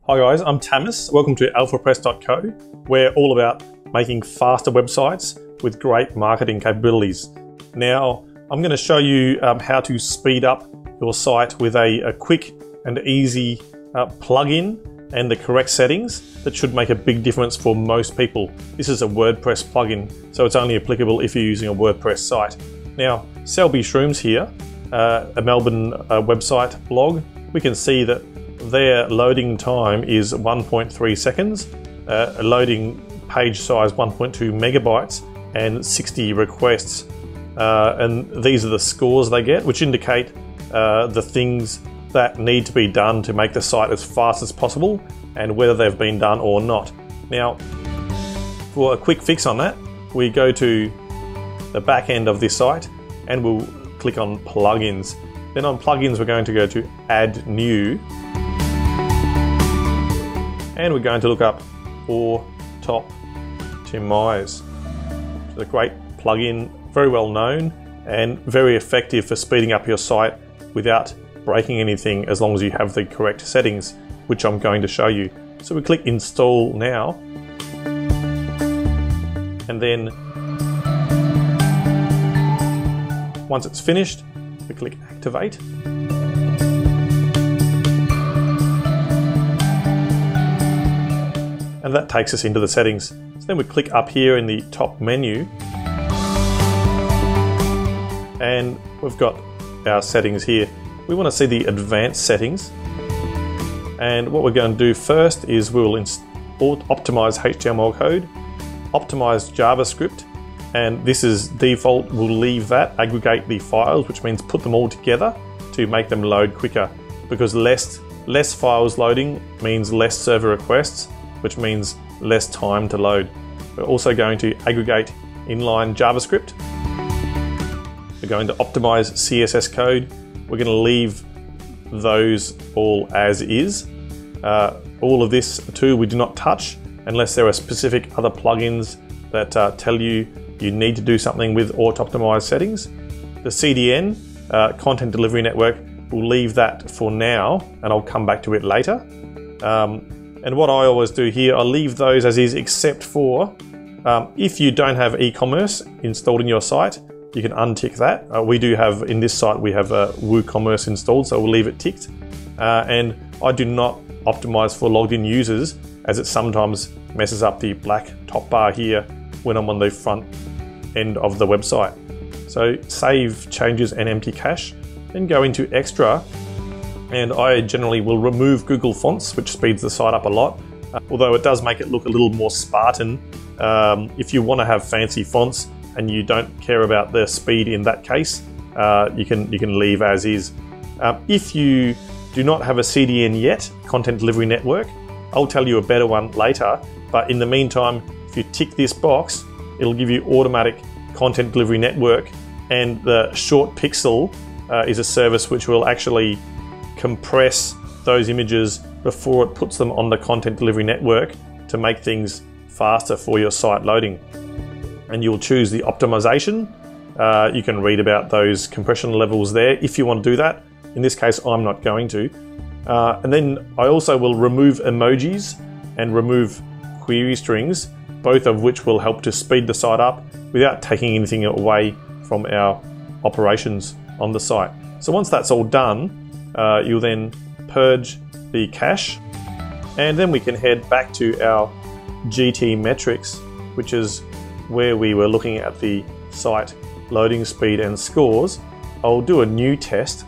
Hi guys, I'm Tamis. Welcome to alphapress.co. We're all about making faster websites with great marketing capabilities. Now, I'm going to show you how to speed up your site with a quick and easy plugin and the correct settings that should make a big difference for most people. This is a WordPress plugin, so it's only applicable if you're using a WordPress site. Now, Selby Shrooms here, a Melbourne website blog, we can see that their loading time is 1.3 seconds, loading page size 1.2 megabytes and 60 requests. And these are the scores they get, which indicate the things that need to be done to make the site as fast as possible and whether they've been done or not. Now, for a quick fix on that, we go to the back end of this site and we'll click on plugins. Then on plugins, we're going to go to add new. And we're going to look up Autoptimize. It's a great plugin, very well known and very effective for speeding up your site without breaking anything as long as you have the correct settings, which I'm going to show you. So we click install now, and then once it's finished, we click activate. And that takes us into the settings. So then we click up here in the top menu and we've got our settings here. We want to see the advanced settings, and what we're going to do first is we will optimize HTML code, optimize JavaScript, and this is default. We'll leave that, aggregate the files, which means put them all together to make them load quicker, because less files loading means less server requests, which means less time to load. We're also going to aggregate inline JavaScript. We're going to optimize CSS code. We're going to leave those all as is. All of this too we do not touch unless there are specific other plugins that tell you need to do something with Autoptimize settings. The CDN, Content Delivery Network, we'll leave that for now and I'll come back to it later. And what I always do here, I leave those as is, except for if you don't have e-commerce installed in your site, you can untick that. We do have, in this site, we have WooCommerce installed, so we'll leave it ticked. And I do not optimize for logged in users, as it sometimes messes up the black top bar here when I'm on the front end of the website. So save changes and empty cache, then go into extra. And I generally will remove Google Fonts, which speeds the site up a lot, although it does make it look a little more Spartan. If you want to have fancy fonts and you don't care about the speed in that case, you can leave as is. If you do not have a CDN yet, Content Delivery Network, I'll tell you a better one later, but in the meantime, if you tick this box, it'll give you automatic Content Delivery Network, and the Short Pixel is a service which will actually compress those images before it puts them on the Content Delivery Network to make things faster for your site loading. And you'll choose the optimization. You can read about those compression levels there if you want to do that. In this case, I'm not going to. And then I also will remove emojis and remove query strings, both of which will help to speed the site up without taking anything away from our operations on the site. So once that's all done, you'll then purge the cache, and then we can head back to our GT metrics, which is where we were looking at the site loading speed and scores. I'll do a new test.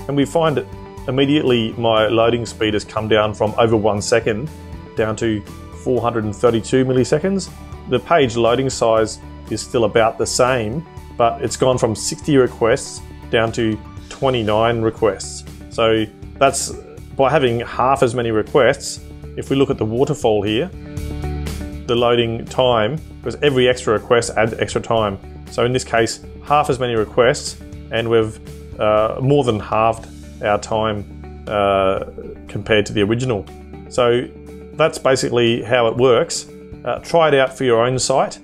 And we find that immediately my loading speed has come down from over 1 second down to 432 milliseconds. The page loading size is still about the same, but it's gone from 60 requests down to 29 requests. So that's by having half as many requests. If we look at the waterfall here, the loading time, because every extra request adds extra time. So in this case, half as many requests, and we've more than halved our time compared to the original. So that's basically how it works. Try it out for your own site.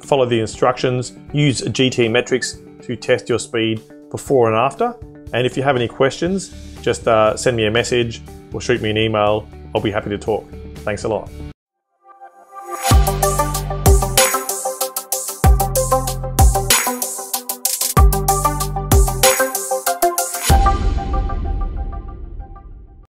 follow the instructions, use GT metrics to test your speed before and after. And if you have any questions, just send me a message or shoot me an email. I'll be happy to talk. Thanks a lot.